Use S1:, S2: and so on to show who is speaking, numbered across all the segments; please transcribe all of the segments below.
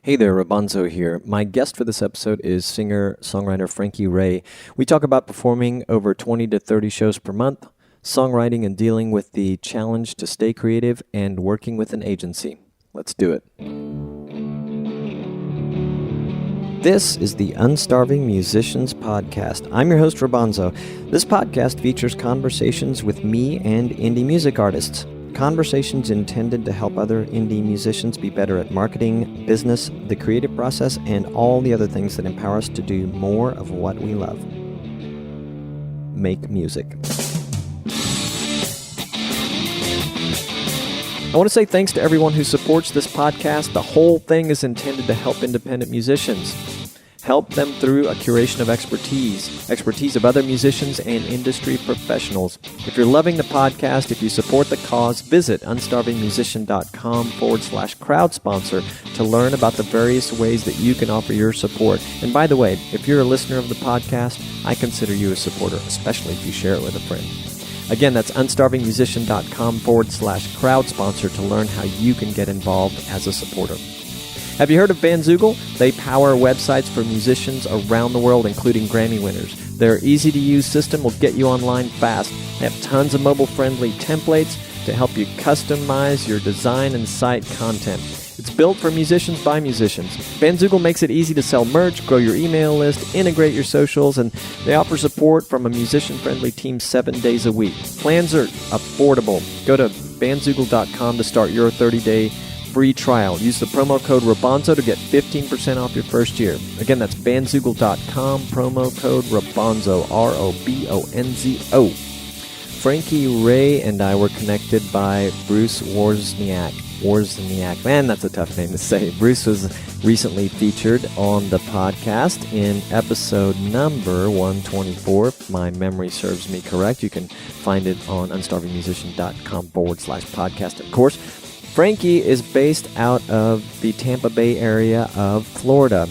S1: Hey there, Rabanzo here. My guest for this episode is singer-songwriter Frankie Raye. We talk about performing over 20 to 30 shows per month, songwriting and dealing with the challenge to stay creative, and working with an agency. Let's do it. This is the Unstarving Musicians Podcast. I'm your host, Rabanzo. This podcast features conversations with me and indie music artists. Conversations intended to help other indie musicians be better at marketing, business, the creative process, and all the other things that empower us to do more of what we love. Make music. I want to say thanks to everyone who supports this podcast. The whole thing is intended to help independent musicians. Help them through a curation of expertise of other musicians and industry professionals. If you're loving the podcast, if you support the cause, visit unstarvingmusician.com/crowd sponsor to learn about the various ways that you can offer your support. And by the way, if you're a listener of the podcast, I consider you a supporter, especially if you share it with a friend. Again, that's unstarvingmusician.com/crowd sponsor to learn how you can get involved as a supporter. Have you heard of Bandzoogle? They power websites for musicians around the world, including Grammy winners. Their easy-to-use system will get you online fast. They have tons of mobile-friendly templates to help you customize your design and site content. It's built for musicians by musicians. Bandzoogle makes it easy to sell merch, grow your email list, integrate your socials, and they offer support from a musician-friendly team 7 days a week. Plans are affordable. Go to bandzoogle.com to start your 30-day free trial. Use the promo code Rabanzo to get 15% off your first year. Again, that's bandzoogle.com, promo code Rabanzo, R-O-B-O-N-Z-O. Frankie Raye and I were connected by Bruce Wozniak. Man, that's a tough name to say. Bruce was recently featured on the podcast in episode number 124, if my memory serves me correct. You can find it on unstarvingmusician.com/podcast, of course. Frankie is based out of the Tampa Bay area of Florida.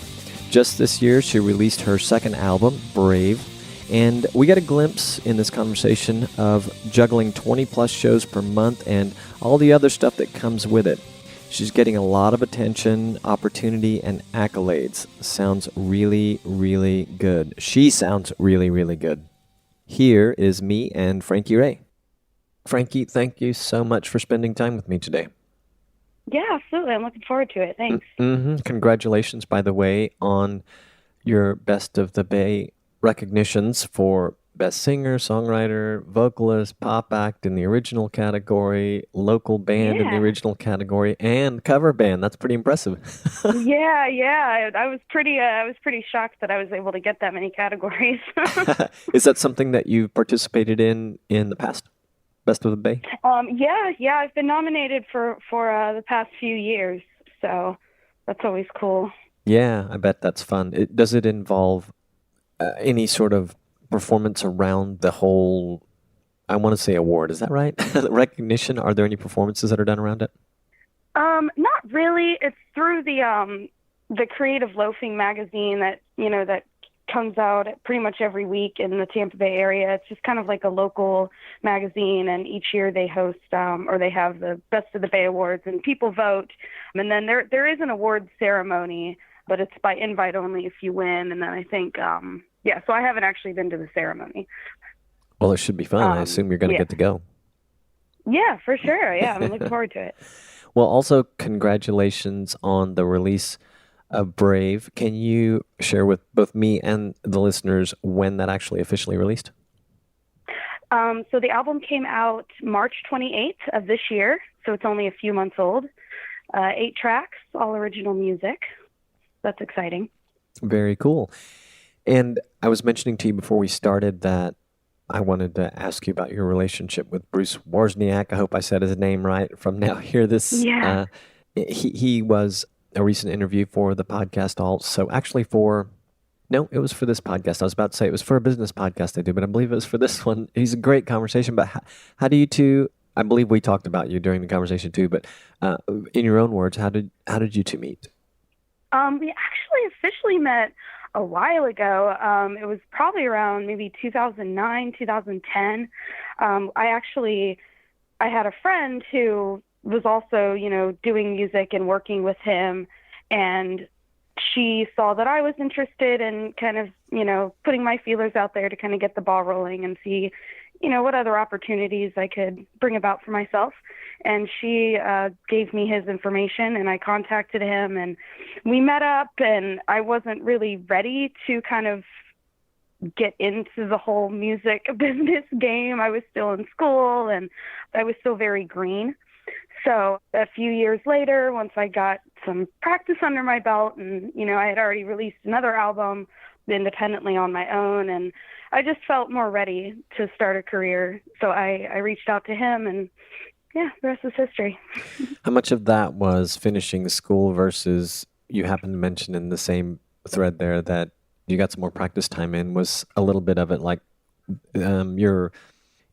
S1: Just this year, she released her second album, Brave, and we get a glimpse in this conversation of juggling 20-plus shows per month and all the other stuff that comes with it. She's getting a lot of attention, opportunity, and accolades. Sounds really, really good. She sounds really, really good. Here is me and Frankie Raye. Frankie, thank you so much for spending time with me today.
S2: Yeah, absolutely. I'm looking forward to it. Thanks.
S1: Congratulations, by the way, on your Best of the Bay recognitions for Best Singer, Songwriter, Vocalist, Pop Act in the original category, Local Band in the original category, and Cover Band. That's pretty impressive.
S2: Yeah. I was pretty shocked that I was able to get that many categories.
S1: Is that something that you've participated in the past? Best of the Bay?
S2: Yeah. I've been nominated for the past few years, so that's always cool.
S1: Yeah, I bet that's fun. Does it involve any sort of performance around the whole, I want to say award, is that right? Recognition? Are there any performances that are done around it?
S2: Not really. It's through the Creative Loafing magazine that comes out pretty much every week in the Tampa Bay area. It's just kind of like a local magazine, and each year they host or they have the Best of the Bay Awards, and people vote. And then there is an awards ceremony, but it's by invite only if you win. And then I think, so I haven't actually been to the ceremony.
S1: Well, it should be fun. I assume you're going to get to go.
S2: Yeah, for sure. Yeah, I'm looking forward to it.
S1: Well, also congratulations on the release of Brave. Can you share with both me and the listeners when that actually officially released?
S2: So the album came out March 28th of this year, so it's only a few months old. 8 tracks, all original music. That's exciting.
S1: Very cool. And I was mentioning to you before we started that I wanted to ask you about your relationship with Bruce Wozniak. I hope I said his name right from now. Hear this.
S2: Yeah.
S1: He was a recent interview for the podcast also. Actually it was for this podcast. I was about to say it was for a business podcast I do, but I believe it was for this one. He's a great conversation, but how do you two, I believe we talked about you during the conversation too, but in your own words, how did you two meet?
S2: We actually officially met a while ago. It was probably around maybe 2009, 2010. I had a friend who was also, doing music and working with him. And she saw that I was interested in kind of, putting my feelers out there to kind of get the ball rolling and see, what other opportunities I could bring about for myself. And she gave me his information, and I contacted him, and we met up, and I wasn't really ready to kind of get into the whole music business game. I was still in school, and I was still very green. So a few years later, once I got some practice under my belt, and, I had already released another album independently on my own, and I just felt more ready to start a career. So I reached out to him, and yeah, the rest is history.
S1: How much of that was finishing school versus, you happened to mention in the same thread there that you got some more practice time in, was a little bit of it like your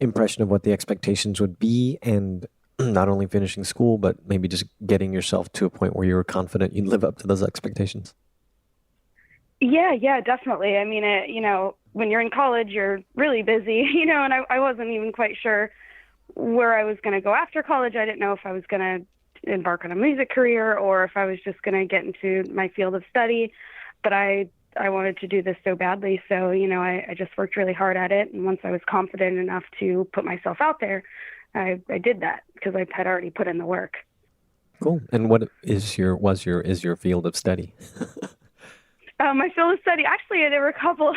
S1: impression of what the expectations would be, and not only finishing school, but maybe just getting yourself to a point where you were confident you'd live up to those expectations?
S2: Yeah, definitely. I mean, when you're in college, you're really busy, and I wasn't even quite sure where I was going to go after college. I didn't know if I was going to embark on a music career or if I was just going to get into my field of study. But I wanted to do this so badly. So, I just worked really hard at it. And once I was confident enough to put myself out there, I did that because I had already put in the work.
S1: Cool. And what is your field of study?
S2: My field of study, actually, there were a couple.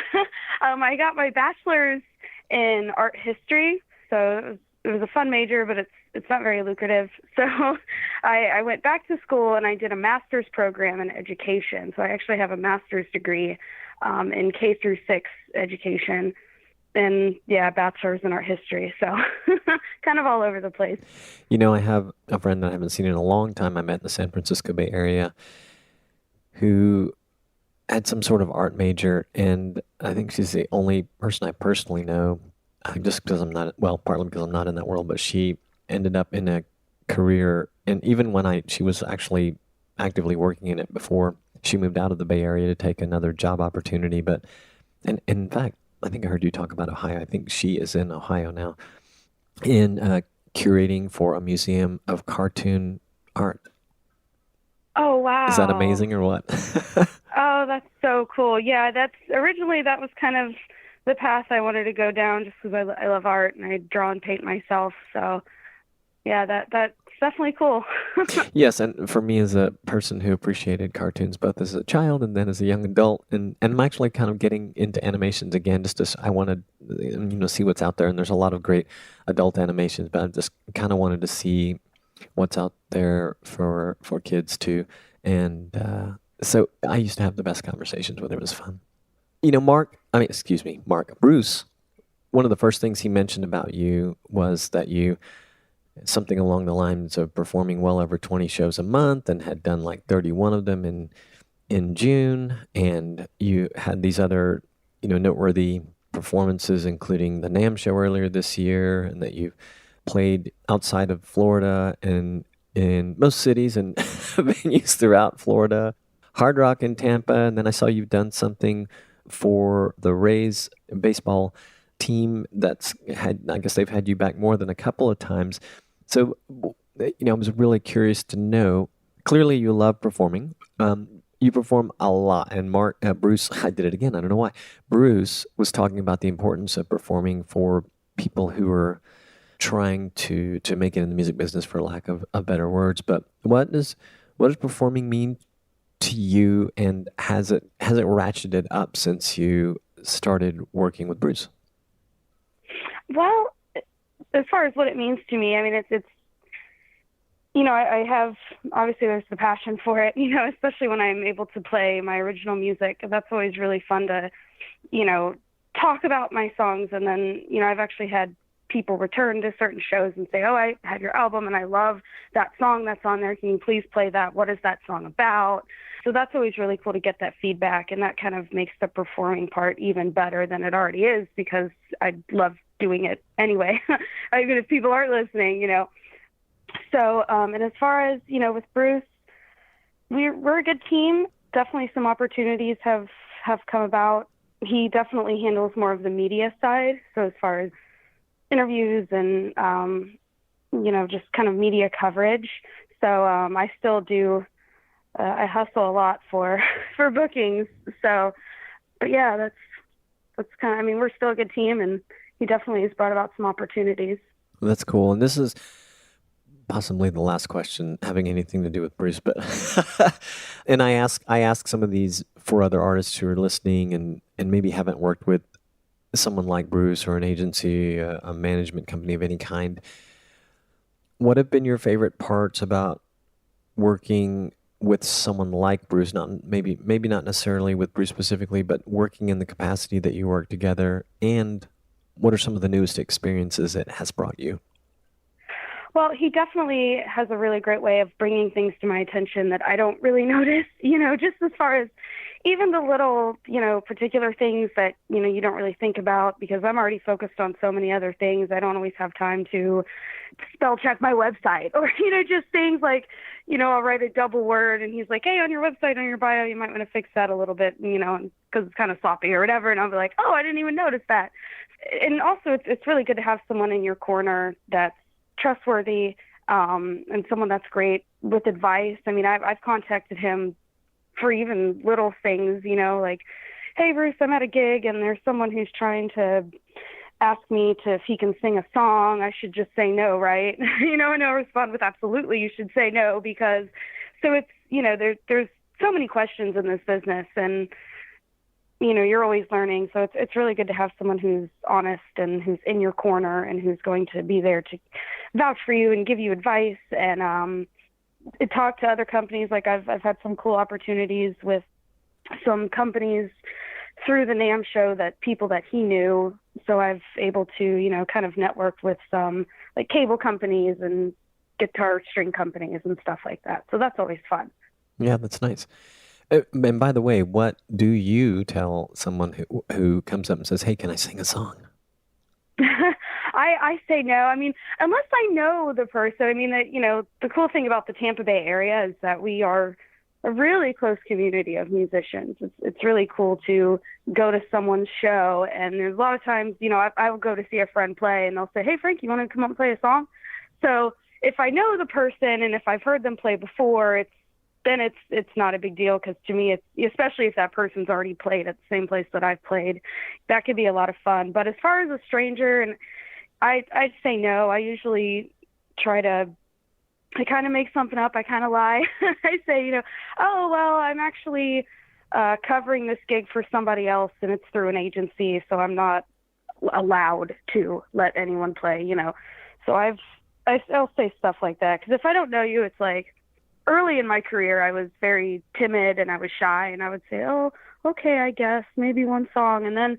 S2: I got my bachelor's in art history. So it was a fun major, but it's not very lucrative. So I went back to school and I did a master's program in education. So I actually have a master's degree in K through 6 education, and bachelor's in art history. So kind of all over the place.
S1: I have a friend that I haven't seen in a long time. I met in the San Francisco Bay Area who had some sort of art major, and I think she's the only person I personally know, just because partly because I'm not in that world, but she ended up in a career, and even when she was actually actively working in it before she moved out of the Bay Area to take another job opportunity. But, and in fact, I think I heard you talk about Ohio. I think she is in Ohio now, in curating for a museum of cartoon art.
S2: Oh, wow.
S1: Is that amazing or what?
S2: Oh, that's so cool. Yeah, that was kind of the path I wanted to go down, just because I love art and I draw and paint myself. So yeah, that's definitely cool.
S1: Yes, and for me as a person who appreciated cartoons both as a child and then as a young adult, and I'm actually kind of getting into animations again, I wanted see what's out there, and there's a lot of great adult animations, but I just kind of wanted to see what's out there for kids too. And so I used to have the best conversations with him. It was fun. Bruce, one of the first things he mentioned about you was that you, something along the lines of performing well over 20 shows a month and had done like 31 of them in June. And you had these other, noteworthy performances, including the NAMM show earlier this year, and that you played outside of Florida and in most cities and venues throughout Florida, Hard Rock in Tampa. And then I saw you've done something for the Rays baseball team I guess they've had you back more than a couple of times. So, I was really curious to know, clearly you love performing. You perform a lot. And Bruce, I did it again, I don't know why. Bruce was talking about the importance of performing for people who are trying to make it in the music business, for lack of better words. But what does performing mean to you, and has it ratcheted up since you started working with Bruce?
S2: Well, as far as what it means to me, I mean, it's I have, obviously there's the passion for it, especially when I'm able to play my original music. That's always really fun to, talk about my songs. And then, I've actually had people return to certain shows and say, oh, I have your album and I love that song that's on there. Can you please play that? What is that song about? So that's always really cool to get that feedback. And that kind of makes the performing part even better than it already is, because I love doing it anyway, even if people aren't listening, So, and as far as, with Bruce, we're a good team. Definitely some opportunities have come about. He definitely handles more of the media side. So as far as interviews and, just kind of media coverage. So I still do I hustle a lot for for bookings. So, but yeah, that's kind of. I mean, we're still a good team, and he definitely has brought about some opportunities.
S1: That's cool. And this is possibly the last question having anything to do with Bruce, but and I ask some of these for other artists who are listening and maybe haven't worked with someone like Bruce or an agency, a management company of any kind. What have been your favorite parts about working with someone like Bruce? Not maybe not necessarily with Bruce specifically, but working in the capacity that you work together. And what are some of the newest experiences it has brought you?
S2: Well, he definitely has a really great way of bringing things to my attention that I don't really notice, just as far as even the little, particular things that, you don't really think about because I'm already focused on so many other things. I don't always have time to spell check my website or, just things like, I'll write a double word and he's like, hey, on your website, on your bio, you might want to fix that a little bit, because it's kind of sloppy or whatever. And I'll be like, oh, I didn't even notice that. And also it's really good to have someone in your corner that's trustworthy, and someone that's great with advice. I mean, I've contacted him for even little things, like, hey, Bruce, I'm at a gig and there's someone who's trying to ask me if he can sing a song. I should just say no, right? And I'll respond with absolutely, you should say no, because so it's, there's so many questions in this business and you're always learning. So it's really good to have someone who's honest and who's in your corner and who's going to be there to vouch for you and give you advice and talk to other companies. Like I've had some cool opportunities with some companies through the NAMM show that people that he knew. So I've able to, kind of network with some like cable companies and guitar string companies and stuff like that. So that's always fun.
S1: Yeah, that's nice. And by the way, what do you tell someone who comes up and says, "Hey, can I sing a song?"
S2: I say no. I mean, unless I know the person. I mean, the cool thing about the Tampa Bay area is that we are a really close community of musicians. It's really cool to go to someone's show, and there's a lot of times, I will go to see a friend play, and they'll say, "Hey, Frank, you want to come up and play a song?" So if I know the person and if I've heard them play before, it's not a big deal because to me, it's especially if that person's already played at the same place that I've played, that could be a lot of fun. But as far as a stranger, and I'd say no. I usually I kind of make something up. I kind of lie. I say, oh, well, I'm actually covering this gig for somebody else and it's through an agency, so I'm not allowed to let anyone play, So I'll say stuff like that because if I don't know you, it's like, early in my career, I was very timid and I was shy and I would say, oh, okay, I guess maybe one song. And then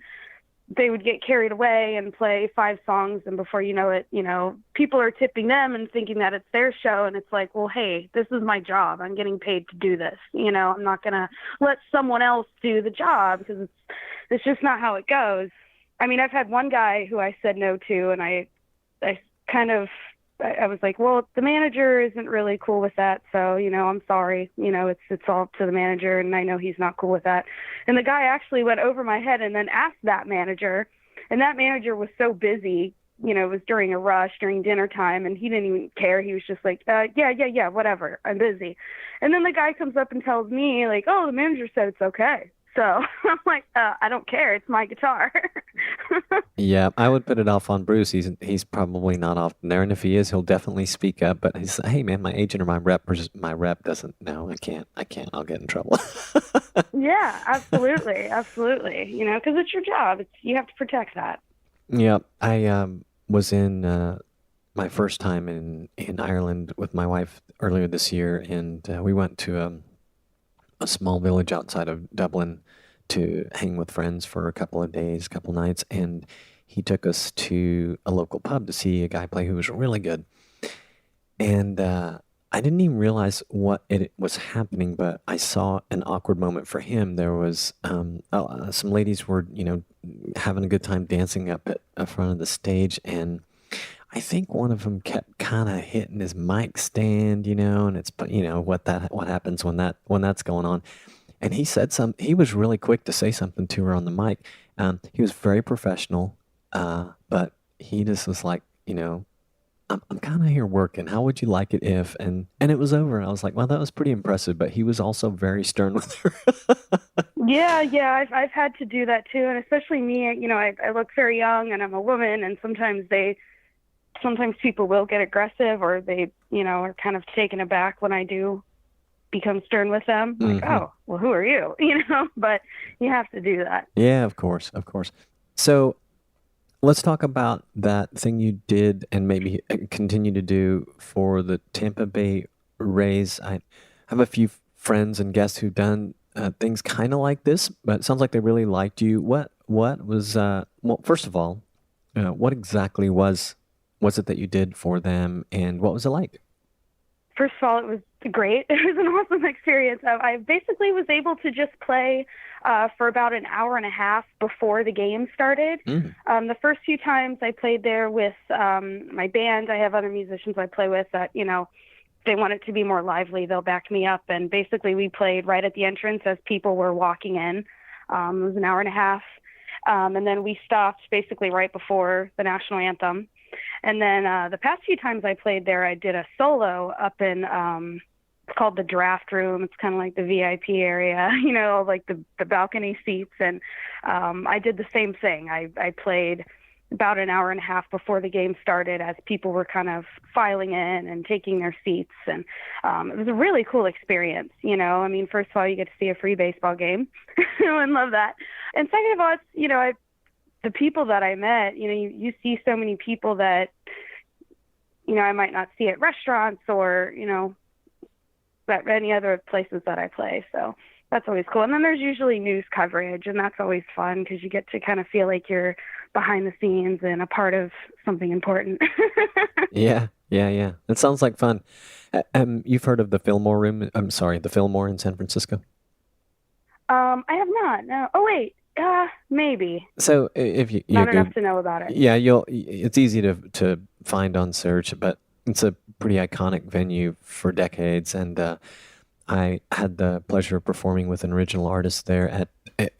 S2: they would get carried away and play 5 songs. And before you know it, people are tipping them and thinking that it's their show. And it's like, well, hey, this is my job. I'm getting paid to do this. I'm not going to let someone else do the job because it's just not how it goes. I mean, I've had one guy who I said no to and I was like, well, the manager isn't really cool with that. So, I'm sorry, it's all up to the manager and I know he's not cool with that. And the guy actually went over my head and then asked that manager, and that manager was so busy, it was during a rush during dinner time and he didn't even care. He was just like, yeah, whatever. I'm busy. And then the guy comes up and tells me like, oh, the manager said it's okay. So I'm like, I don't care. It's my guitar.
S1: Yeah, I would put it off on Bruce. He's probably not often there, and if he is, he'll definitely speak up. But he's, hey man, my agent or my rep doesn't know. I can't. I'll get in trouble.
S2: Yeah, absolutely. Because it's your job. You have to protect that.
S1: Yeah, I was in my first time in Ireland with my wife earlier this year, and we went to a small village outside of Dublin to hang with friends for a couple of days, couple nights, and he took us to a local pub to see a guy play who was really good. And I didn't even realize what it was happening, but I saw an awkward moment for him. There was some ladies were, having a good time dancing up at front of the stage, and I think one of them kept kind of hitting his mic stand, and it's, what happens when that's going on. And he said he was really quick to say something to her on the mic. He was very professional, but he just was like, I'm kind of here working. How would you like it if? And it was over. I was like, well, that was pretty impressive. But he was also very stern with her.
S2: Yeah. I've had to do that too, and especially me. I look very young, and I'm a woman, and sometimes people will get aggressive, or they are kind of taken aback when I do become stern with them. Like, oh, well, who are you? But you have to do that.
S1: Yeah, of course. So let's talk about that thing you did and maybe continue to do for the Tampa Bay Rays. I have a few friends and guests who've done things kind of like this, but it sounds like they really liked you. What was, well, first of all, what exactly was it that you did for them, and what was it like?
S2: First of all, it was great. It was an awesome experience. I basically was able to just play for about an hour and a half before the game started. The first few times I played there with my band, I have other musicians I play with that, they want it to be more lively. They'll back me up. And basically we played right at the entrance as people were walking in. It was an hour and a half. And then we stopped basically right before the national anthem. And then the past few times I played there, I did a solo up in, it's called the draft room. It's kind of like the VIP area, like the balcony seats. And I did the same thing. I played about an hour and a half before the game started as people were kind of filing in and taking their seats. And it was a really cool experience. First of all, you get to see a free baseball game. I love that. And second of all, it's, the people that I met, you see so many people that, I might not see at restaurants or, at any other places that I play. So that's always cool. And then there's usually news coverage, and that's always fun because you get to kind of feel like you're behind the scenes and a part of something important.
S1: Yeah. It sounds like fun. You've heard of the Fillmore Room? I'm sorry, the Fillmore in San Francisco?
S2: I have not. No. Oh, wait. Maybe.
S1: So if you
S2: not enough to know about it.
S1: Yeah, it's easy to find on search, but it's a pretty iconic venue for decades, and I had the pleasure of performing with an original artist there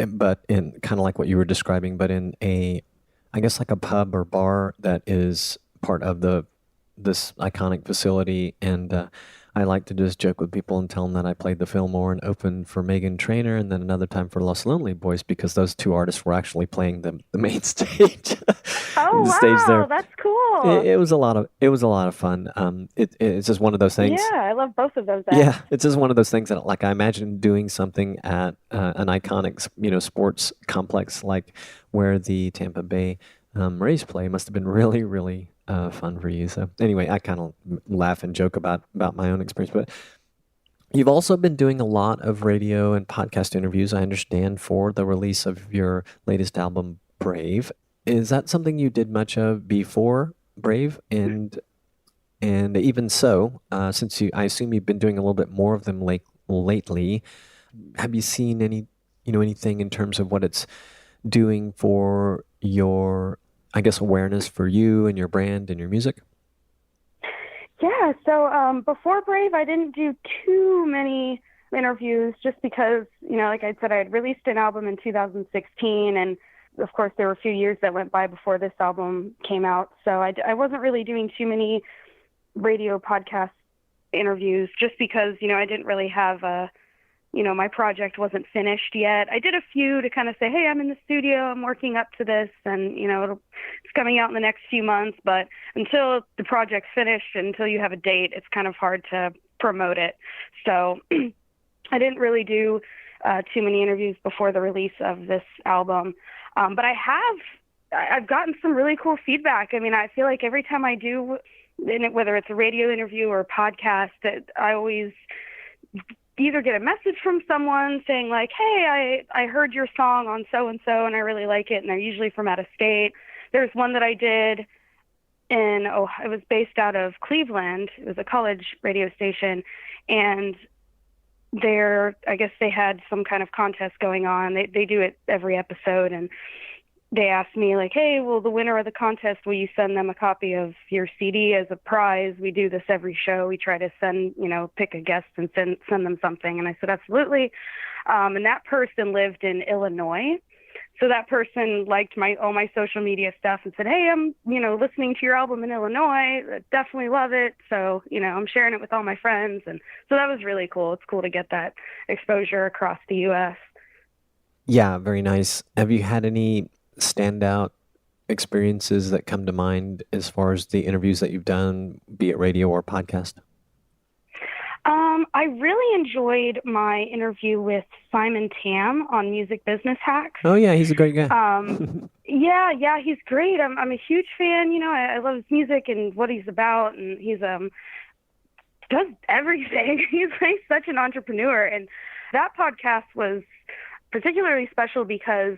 S1: but in kind of like what you were describing, but in I guess like a pub or bar that is part of this iconic facility, and I like to just joke with people and tell them that I played the Fillmore and opened for Meghan Trainor, and then another time for Los Lonely Boys, because those two artists were actually playing the main stage.
S2: Oh, wow,
S1: stage there.
S2: That's cool.
S1: It was a lot of fun. It's just one of those things.
S2: Yeah, I love both of those acts.
S1: Yeah, it's just one of those things that, like, I imagine doing something at an iconic, sports complex like where the Tampa Bay Rays play must have been really, really fun for you. So anyway, I kind of laugh and joke about my own experience, but you've also been doing a lot of radio and podcast interviews, I understand, for the release of your latest album, Brave. Is that something you did much of before Brave? And even so, since I assume you've been doing a little bit more of them lately, have you seen anything in terms of what it's doing for your, I guess, awareness for you and your brand and your music?
S2: Yeah, so before Brave, I didn't do too many interviews just because, like I said, I had released an album in 2016, and of course there were a few years that went by before this album came out. So I wasn't really doing too many radio podcast interviews just because, I didn't really have my project wasn't finished yet. I did a few to kind of say, hey, I'm in the studio, I'm working up to this, and, it's coming out in the next few months. But until the project's finished, until you have a date, it's kind of hard to promote it. So I didn't really do too many interviews before the release of this album. But I've gotten some really cool feedback. I feel like every time I do, whether it's a radio interview or a podcast, that I always either get a message from someone saying like, hey, I heard your song on so-and-so and I really like it. And they're usually from out of state. There's one that I did it was based out of Cleveland. It was a college radio station. And I guess they had some kind of contest going on. They do it every episode. And they asked me like, hey, well, the winner of the contest, will you send them a copy of your CD as a prize? We do this every show. We try to pick a guest and send them something. And I said, absolutely. And that person lived in Illinois. So that person liked all my social media stuff and said, hey, I'm, listening to your album in Illinois. I definitely love it. So, I'm sharing it with all my friends. And so that was really cool. It's cool to get that exposure across the U.S.
S1: Yeah, very nice. Have you had any standout experiences that come to mind as far as the interviews that you've done, be it radio or podcast?
S2: I really enjoyed my interview with Simon Tam on Music Business Hacks.
S1: Oh yeah, he's a great guy.
S2: Yeah, he's great. I'm a huge fan. I love his music and what he's about, and he's does everything. He's like such an entrepreneur, and that podcast was particularly special because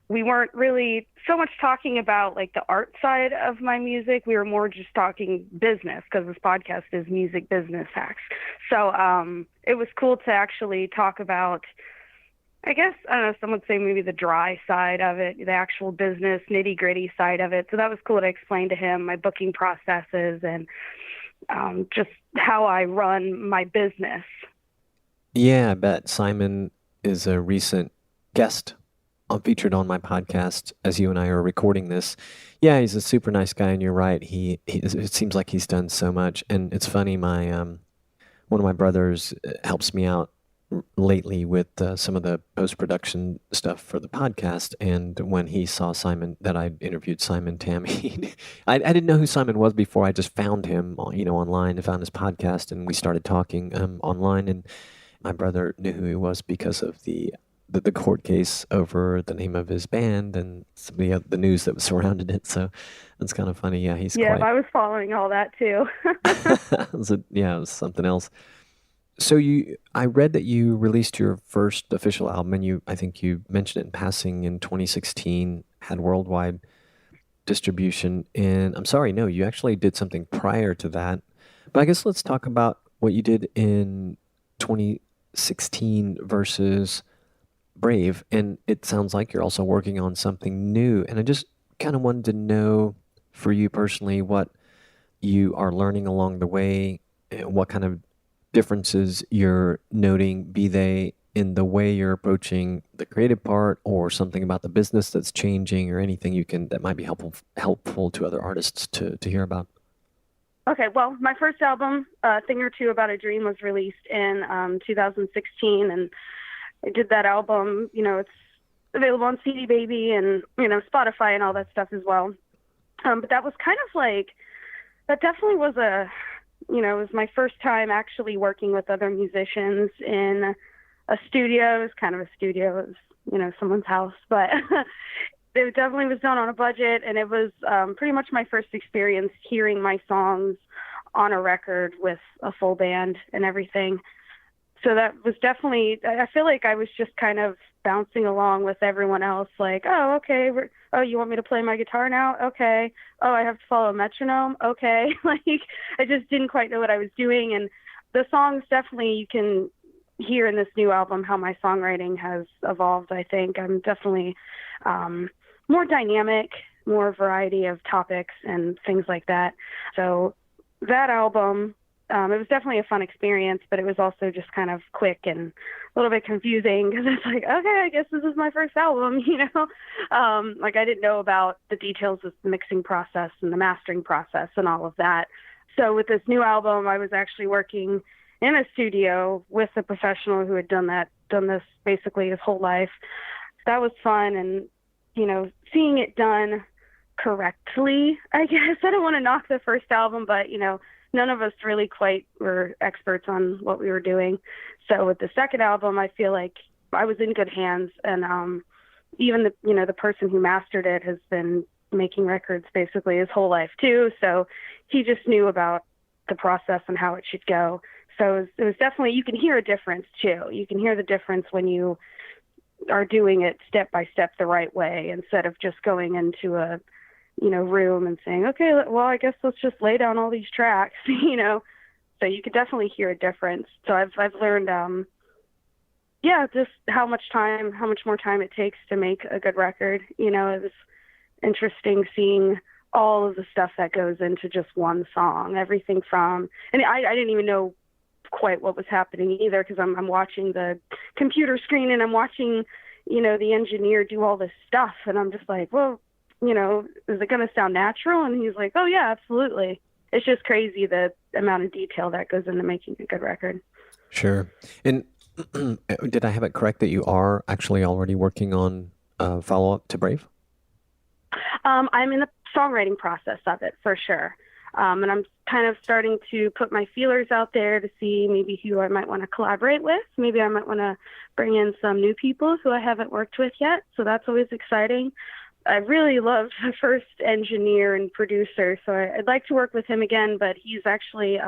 S2: we weren't really so much talking about like the art side of my music. We were more just talking business because this podcast is Music Business Hacks. So it was cool to actually talk about, I guess, I don't know, some would say maybe the dry side of it, the actual business nitty gritty side of it. So that was cool to explain to him my booking processes and just how I run my business.
S1: Yeah, I bet. Simon is a recent guest featured on my podcast as you and I are recording this. Yeah, he's a super nice guy, and you're right. It seems like he's done so much, and it's funny. My one of my brothers helps me out lately with some of the post-production stuff for the podcast, and when he saw Simon, that I interviewed Simon Tam, I didn't know who Simon was before. I just found him, online, and found his podcast, and we started talking online, and my brother knew who he was because of the court case over the name of his band and some of the news that was surrounded it. So that's kind of funny. Yeah,
S2: I was following all that too.
S1: it was something else. So I read that you released your first official album, and I think you mentioned it in passing in 2016, had worldwide distribution. And I'm sorry, no, you actually did something prior to that. But I guess let's talk about what you did in 2016 versus Brave. And it sounds like you're also working on something new. And I just kind of wanted to know for you personally what you are learning along the way, and what kind of differences you're noting, be they in the way you're approaching the creative part or something about the business that's changing, or anything that might be helpful to other artists to hear about.
S2: Okay, well, my first album, Thing or Two About a Dream, was released in 2016, and I did that album. It's available on CD Baby and Spotify and all that stuff as well. But that was kind of like, that definitely was it was my first time actually working with other musicians in a studio. It was kind of a studio. It was, someone's house, but it definitely was done on a budget. And it was pretty much my first experience hearing my songs on a record with a full band and everything. So that was definitely, I feel like I was just kind of bouncing along with everyone else, like, oh, okay, you want me to play my guitar now? Okay. Oh, I have to follow a metronome? Okay. Like, I just didn't quite know what I was doing. And the songs, definitely, you can hear in this new album how my songwriting has evolved, I think. I'm definitely more dynamic, more variety of topics and things like that. So that album, it was definitely a fun experience, but it was also just kind of quick and a little bit confusing because it's like, okay, I guess this is my first album, like I didn't know about the details of the mixing process and the mastering process and all of that. So with this new album, I was actually working in a studio with a professional who had done this basically his whole life. That was fun, and seeing it done correctly, I guess. I don't want to knock the first album, but none of us really quite were experts on what we were doing. So with the second album, I feel like I was in good hands, and even the person who mastered it has been making records basically his whole life too. So he just knew about the process and how it should go. So it was definitely, you can hear a difference too. You can hear the difference when you are doing it step by step the right way, instead of just going into a room and saying, okay, well, I guess let's just lay down all these tracks, so you could definitely hear a difference. So I've learned, just how much more time it takes to make a good record. It was interesting seeing all of the stuff that goes into just one song, everything from, and I didn't even know quite what was happening either, because I'm watching the computer screen and I'm watching, the engineer do all this stuff. And I'm just like, well, is it going to sound natural? And he's like, oh yeah, absolutely. It's just crazy the amount of detail that goes into making a good record.
S1: Sure. And did I have it correct that you are actually already working on follow-up to Brave?
S2: I'm in the songwriting process of it for sure. And I'm kind of starting to put my feelers out there to see maybe who I might want to collaborate with. Maybe I might want to bring in some new people who I haven't worked with yet. So that's always exciting. I really loved the first engineer and producer, so I'd like to work with him again, but he's actually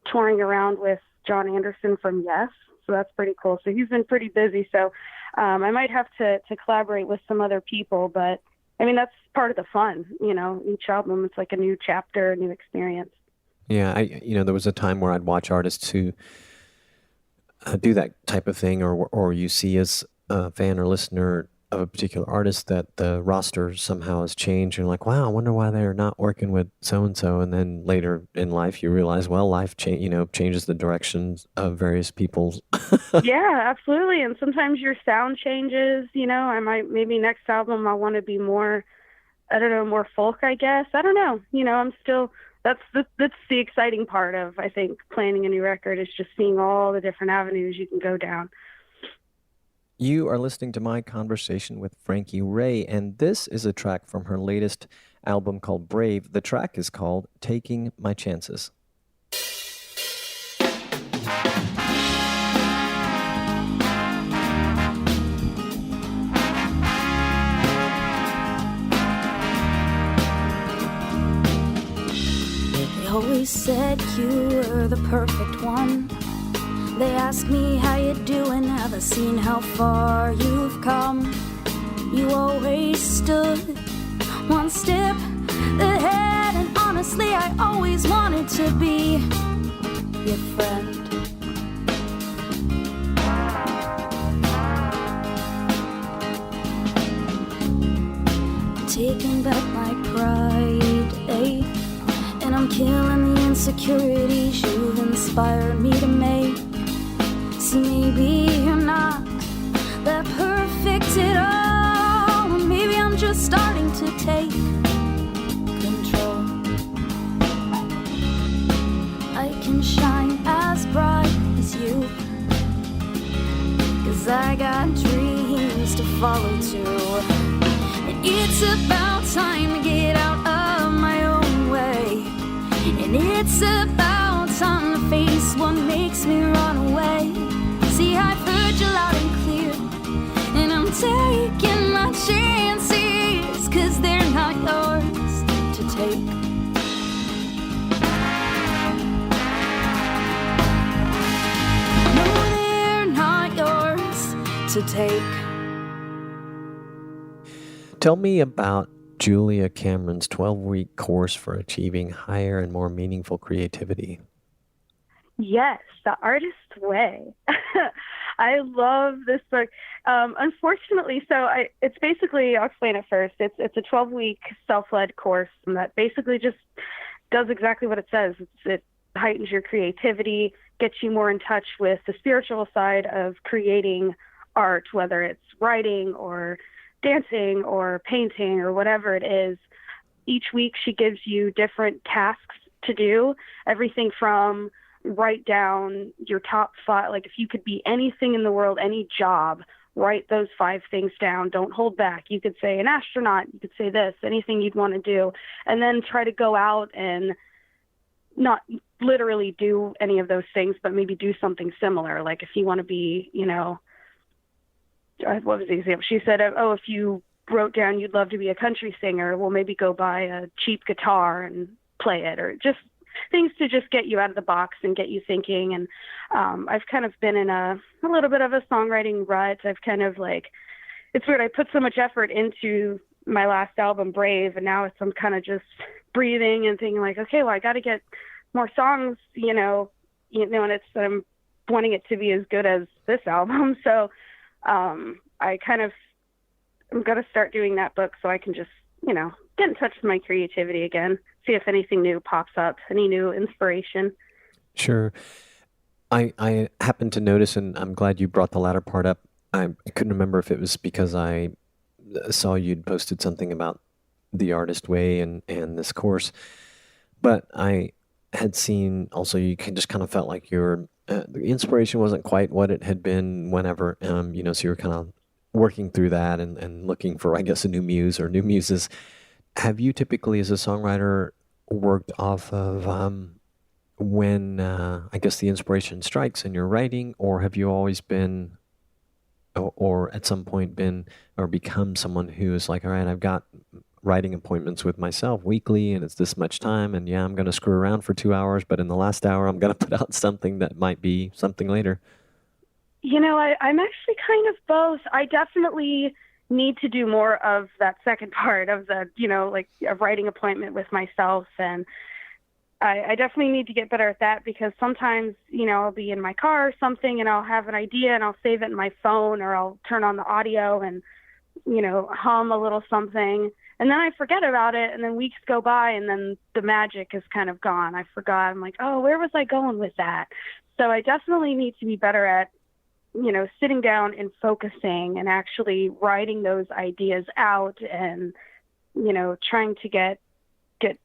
S2: touring around with John Anderson from Yes, so that's pretty cool. So he's been pretty busy, so I might have to collaborate with some other people, but I mean, that's part of the fun, each album, it's like a new chapter, a new experience.
S1: Yeah, there was a time where I'd watch artists who do that type of thing, or you see as a fan or listener of a particular artist that the roster somehow has changed. You're like, wow, I wonder why they're not working with so-and-so. And then later in life, you realize, well, life changes the directions of various people's.
S2: Yeah, absolutely. And sometimes your sound changes, maybe next album I want to be more, more folk, I guess. I don't know. I'm still, that's the exciting part of, I think, planning a new record is just seeing all the different avenues you can go down.
S1: You are listening to my conversation with Frankie Raye, and this is a track from her latest album called Brave. The track is called Taking My Chances.
S3: They always said you were the perfect one. They ask me how you doing, have I seen how far you've come? You always stood one step ahead, and honestly I always wanted to be your friend. Taking back my pride, and I'm killing the insecurities you've inspired me to make. See, maybe you're not that perfect at all. Maybe I'm just starting to take control. I can shine as bright as you, 'cause I got dreams to follow too. And it's about time to get out of my own way. And it's about time to face what makes me run away. See, I've heard you loud and clear, and I'm taking my chances, 'cause they're not yours to take. No, they're not yours to take.
S1: Tell me about Julia Cameron's 12-week course for achieving higher and more meaningful creativity.
S2: Yes, The Artist's Way. I love this book. Unfortunately, it's basically, I'll explain it first. It's a 12-week self-led course that basically just does exactly what it says. It heightens your creativity, gets you more in touch with the spiritual side of creating art, whether it's writing or dancing or painting or whatever it is. Each week she gives you different tasks to do, everything from write down your top 5, like if you could be anything in the world, any job, write those 5 things down. Don't hold back. You could say an astronaut, you could say this, anything you'd want to do, and then try to go out and not literally do any of those things, but maybe do something similar. Like if you want to be, what was the example? She said, if you wrote down you'd love to be a country singer, well, maybe go buy a cheap guitar and play it, or just things to just get you out of the box and get you thinking. And I've kind of been in a little bit of a songwriting rut. I've kind of it's weird. I put so much effort into my last album, Brave, and now I'm kind of just breathing and thinking like, okay, well, I got to get more songs, and I'm wanting it to be as good as this album. So I'm going to start doing that book so I can just, get in touch with my creativity again, see if anything new pops up, any new inspiration.
S1: Sure. I happen to notice, and I'm glad you brought the latter part up, I couldn't remember if it was because I saw you'd posted something about the artist way and this course, but I had seen also you just kind of felt like your the inspiration wasn't quite what it had been whenever, so you were kind of working through that and looking for, I guess, a new muse or new muses. Have you typically, as a songwriter, worked off of when, I guess, the inspiration strikes in your writing, or have you always been, or at some point been, or become someone who is like, all right, I've got writing appointments with myself weekly and it's this much time, and yeah, I'm going to screw around for 2 hours, but in the last hour, I'm going to put out something that might be something later?
S2: I'm actually kind of both. I definitely need to do more of that second part of the, like a writing appointment with myself. And I definitely need to get better at that, because sometimes, I'll be in my car or something and I'll have an idea and I'll save it in my phone, or I'll turn on the audio and, hum a little something. And then I forget about it, and then weeks go by, and then the magic is kind of gone. I forgot. I'm like, oh, where was I going with that? So I definitely need to be better at, sitting down and focusing and actually writing those ideas out and, trying to get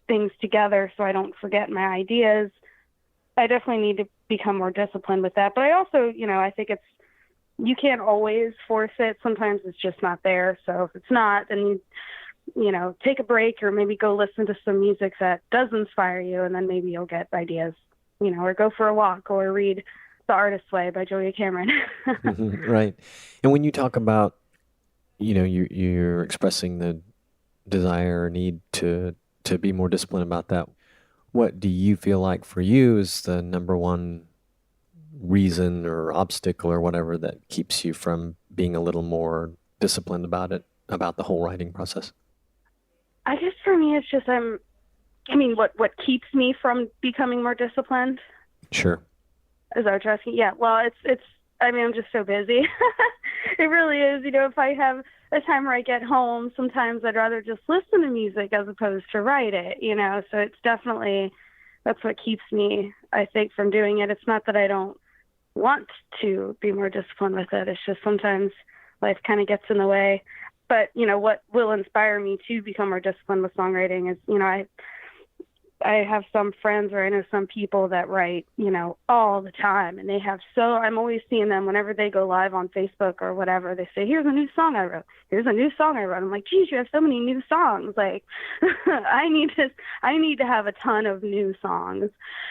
S2: things together so I don't forget my ideas. I definitely need to become more disciplined with that. But I also, I think you can't always force it. Sometimes it's just not there. So if it's not, then you take a break, or maybe go listen to some music that does inspire you, and then maybe you'll get ideas, or go for a walk, or read The Artist's Way by Julia Cameron.
S1: Right. And when you talk about, you're expressing the desire or need to be more disciplined about that, what do you feel like for you is the number one reason or obstacle or whatever that keeps you from being a little more disciplined about it, about the whole writing process?
S2: I guess for me, it's just what keeps me from becoming more disciplined?
S1: Sure.
S2: Is that what you're asking? Yeah. Well, I'm just so busy. It really is. If I have a time where I get home, sometimes I'd rather just listen to music as opposed to write it, So it's definitely, that's what keeps me, I think, from doing it. It's not that I don't want to be more disciplined with it. It's just sometimes life kind of gets in the way. But, what will inspire me to become more disciplined with songwriting is, I have some friends, or I know some people that write, all the time, and I'm always seeing them whenever they go live on Facebook or whatever. They say, here's a new song I wrote. Here's a new song I wrote. I'm like, geez, you have so many new songs. Like, I need to have a ton of new songs,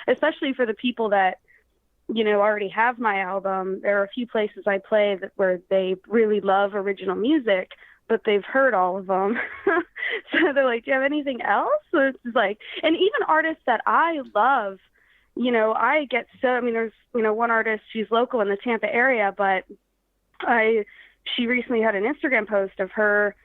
S2: especially for the people that, already have my album. There are a few places I play where they really love original music, but they've heard all of them. So they're like, do you have anything else? So it's like, and even artists that I love, I get there's, one artist, she's local in the Tampa area, but she recently had an Instagram post of her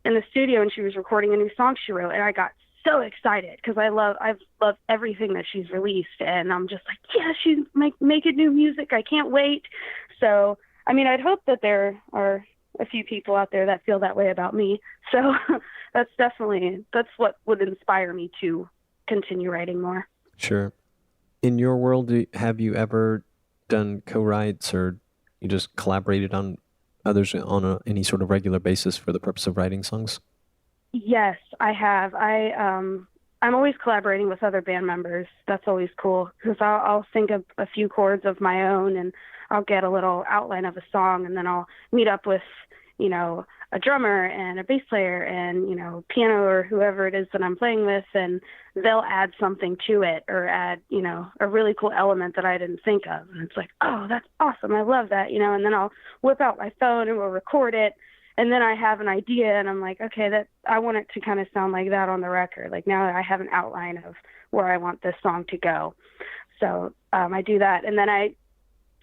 S2: in the studio, and she was recording a new song she wrote. And I got so excited, because I've loved everything that she's released. And I'm just like, yeah, she's making new music. I can't wait. So, I'd hope that there are a few people out there that feel that way about me. So that's what would inspire me to continue writing more.
S1: Sure. In your world, have you ever done co-writes, or you just collaborated on others on any sort of regular basis for the purpose of writing songs?
S2: Yes, I have. I'm always collaborating with other band members. That's always cool, because I'll think of a few chords of my own, and I'll get a little outline of a song, and then I'll meet up with, a drummer and a bass player and, piano, or whoever it is that I'm playing with, and they'll add something to it, or add, a really cool element that I didn't think of. And it's like, oh, that's awesome. I love that, and then I'll whip out my phone and we'll record it. And then I have an idea, and I'm like, okay, I want it to kind of sound like that on the record. Like, now I have an outline of where I want this song to go. So I do that. And then I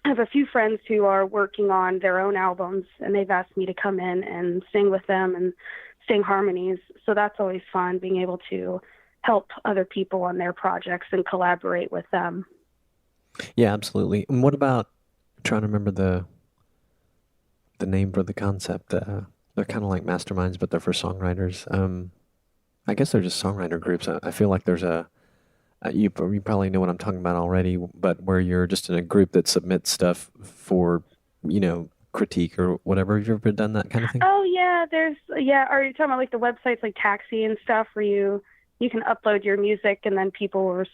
S2: have a few friends who are working on their own albums, and they've asked me to come in and sing with them and sing harmonies. So that's always fun, being able to help other people on their projects and collaborate with them.
S1: Yeah, absolutely. And what about, I'm trying to remember the name for the concept? They're kind of like masterminds, but they're for songwriters. I guess they're just songwriter groups. I feel like there's you probably know what I'm talking about already, but where you're just in a group that submits stuff for, critique or whatever. Have you ever done that kind of thing?
S2: Oh yeah, are you talking about like the websites like Taxi and stuff where you can upload your music and then people will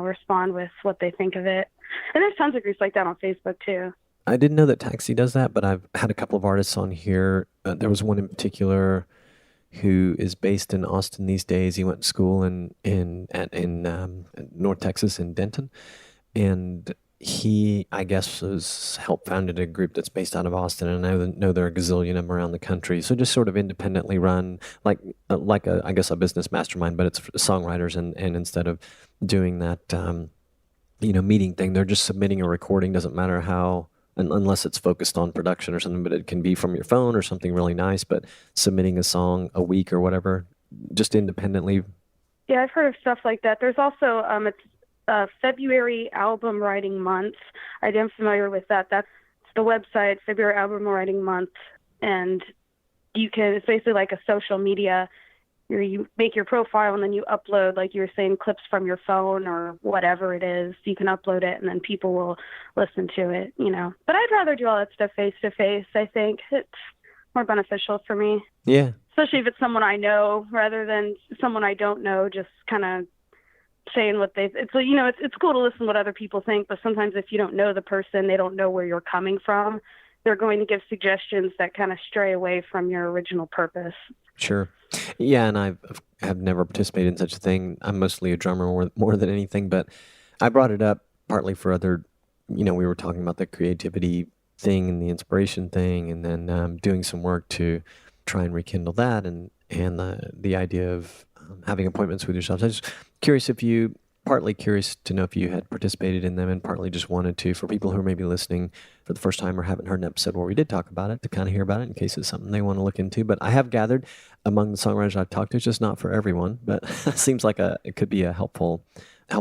S2: respond with what they think of it. And there's tons of groups like that on Facebook too.
S1: I didn't know that Taxi does that, but I've had a couple of artists on here. There was one in particular who is based in Austin these days. He went to school in North Texas in Denton, and he, I guess, was helped founded a group that's based out of Austin, and I know there are a gazillion of them around the country. So just sort of independently run, like I guess a business mastermind, but it's for songwriters, and instead of doing that, meeting thing, they're just submitting a recording. Doesn't matter how. Unless it's focused on production or something, but it can be from your phone or something really nice, but submitting a song a week or whatever, just independently.
S2: Yeah, I've heard of stuff like that. There's also, it's February album writing month. I am familiar with that. That's the website, February album writing month. And it's basically like a social media where you make your profile and then you upload, like you were saying, clips from your phone or whatever it is. You can upload it and then people will listen to it, But I'd rather do all that stuff face to face. I think it's more beneficial for me.
S1: Yeah.
S2: Especially if it's someone I know rather than someone I don't know, just kind of saying what it's cool to listen to what other people think, but sometimes if you don't know the person, they don't know where you're coming from, they're going to give suggestions that kind of stray away from your original purpose.
S1: Sure. Yeah, and have never participated in such a thing. I'm mostly a drummer more than anything, but I brought it up partly for other, we were talking about the creativity thing and the inspiration thing, and then doing some work to try and rekindle that, and the idea of having appointments with yourselves. I was partly curious to know if you had participated in them, and partly just wanted to, for people who are maybe listening for the first time or haven't heard an episode where we did talk about it, to kind of hear about it in case it's something they want to look into. But I have gathered among the songwriters I've talked to, it's just not for everyone, but it seems like it could be a helpful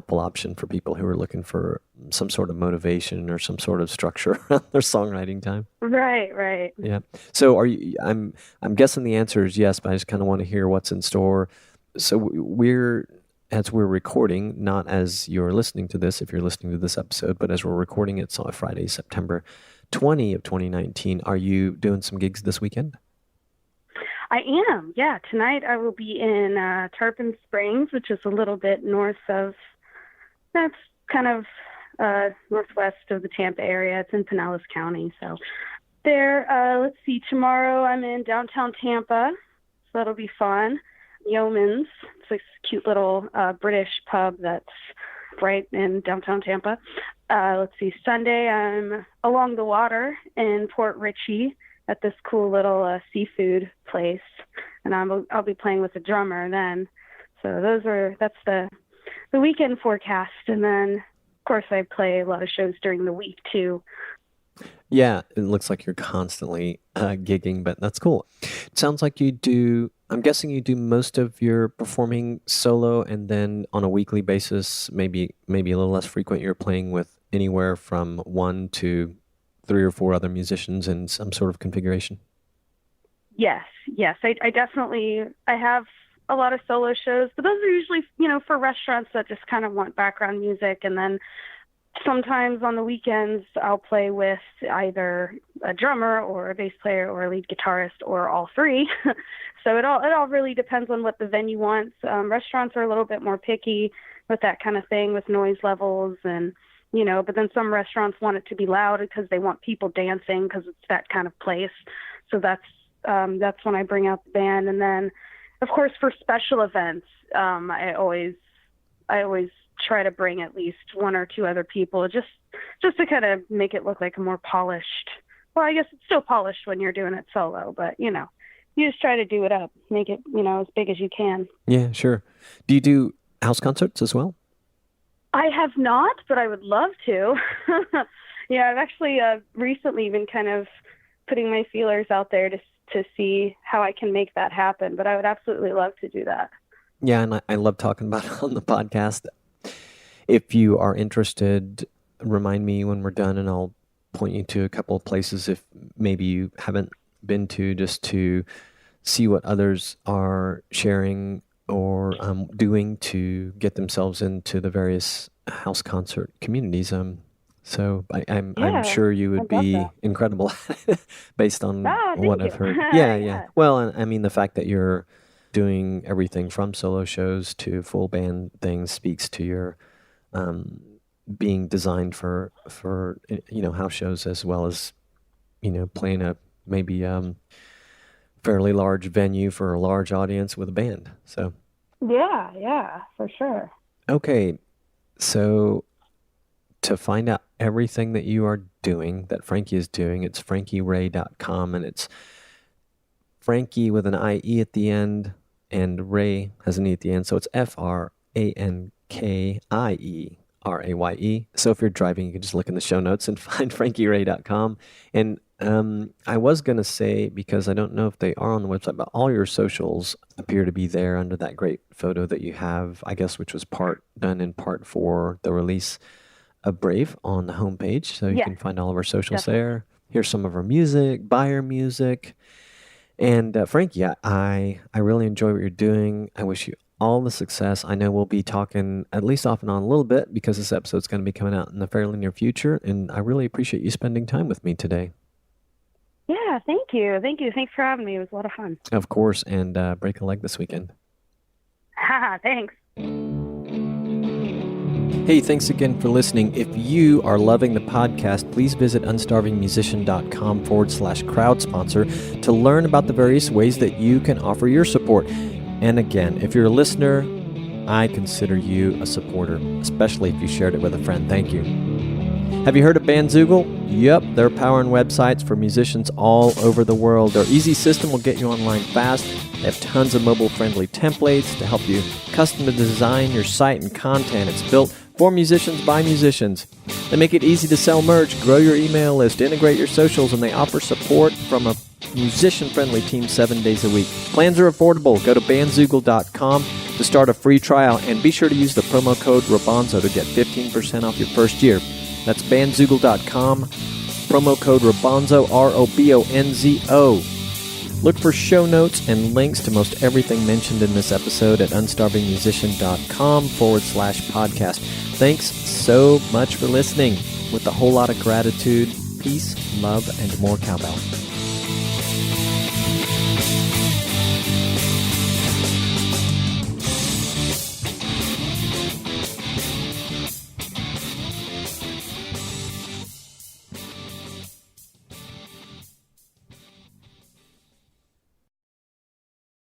S1: option for people who are looking for some sort of motivation or some sort of structure around their songwriting time.
S2: Right.
S1: Yeah. So I'm guessing the answer is yes, but I just kind of want to hear what's in store. So as we're recording, not as you're listening to this, if you're listening to this episode, but as we're recording it, on Friday, September 20 of 2019, are you doing some gigs this weekend?
S2: I am, yeah. Tonight I will be in Tarpon Springs, which is a little bit that's kind of northwest of the Tampa area. It's in Pinellas County. So there, let's see, tomorrow I'm in downtown Tampa, so that'll be fun. Yeoman's. It's this cute little British pub that's right in downtown Tampa. Let's see, Sunday I'm along the water in Port Richey at this cool little seafood place, and I'll be playing with a drummer then. So that's the weekend forecast, and then of course I play a lot of shows during the week too.
S1: Yeah, it looks like you're constantly gigging, but that's cool. It sounds like I'm guessing you do most of your performing solo, and then on a weekly basis, maybe a little less frequent, you're playing with anywhere from 1 to 3 or 4 other musicians in some sort of configuration. Yes. I have a lot of solo shows, but those are usually, for restaurants that just kind of want background music, and then sometimes on the weekends I'll play with either a drummer or a bass player or a lead guitarist or all three. So it all really depends on what the venue wants. Restaurants are a little bit more picky with that kind of thing, with noise levels, and but then some restaurants want it to be loud because they want people dancing because it's that kind of place. So that's when I bring out the band. And then of course for special events, I always try to bring at least 1 or 2 other people just to kind of make it look like a more polished, well, I guess it's still polished when you're doing it solo, but you just try to do it up, make it, as big as you can. Yeah, sure. Do you do house concerts as well? I have not, but I would love to. Yeah, I've actually recently been kind of putting my feelers out there to see how I can make that happen, but I would absolutely love to do that. Yeah, and I love talking about it on the podcast. If you are interested, remind me when we're done, and I'll point you to a couple of places if maybe you haven't been to, just to see what others are sharing or doing to get themselves into the various house concert communities. So I'm sure you would be incredible based on what I've heard. Yeah. Well, I mean, the fact that you're doing everything from solo shows to full band things speaks to your being designed for house shows, as well as playing a maybe fairly large venue for a large audience with a band. So
S2: yeah, for sure.
S1: Okay, so to find out everything that you are doing, that Frankie is doing, it's frankieraye.com, and it's Frankie with an IE at the end, and Raye has an E at the end, so it's FrankieRaye. So if you're driving, you can just look in the show notes and find frankieraye.com. And I was going to say, because I don't know if they are on the website, but all your socials appear to be there under that great photo that you have, I guess, which was done in part for the release of Brave on the homepage. So you can find all of our socials there. Here's some of our music, buy our music. And Frankie, I really enjoy what you're doing. I wish you all the success. I know we'll be talking at least off and on a little bit, because this episode's going to be coming out in the fairly near future. And I really appreciate you spending time with me today.
S2: Yeah, thank you. Thanks for having me. It was a lot of fun.
S1: Of course. And break a leg this weekend.
S2: Thanks.
S1: Hey, thanks again for listening. If you are loving the podcast, please visit unstarvingmusician.com/crowd sponsor to learn about the various ways that you can offer your support. And again, if you're a listener, I consider you a supporter, especially if you shared it with a friend. Thank you. Have you heard of Bandzoogle? Yep, they're powering websites for musicians all over the world. Their easy system will get you online fast. They have tons of mobile-friendly templates to help you custom design your site and content. It's built for musicians by musicians. They make it easy to sell merch, grow your email list, integrate your socials, and they offer support from a musician-friendly team 7 days a week. Plans are affordable. Go to bandzoogle.com to start a free trial, and be sure to use the promo code ROBONZO to get 15% off your first year. That's bandzoogle.com, promo code ROBONZO, ROBONZO. Look for show notes and links to most everything mentioned in this episode at unstarvingmusician.com/podcast. Thanks so much for listening. With a whole lot of gratitude, peace, love, and more cowbell.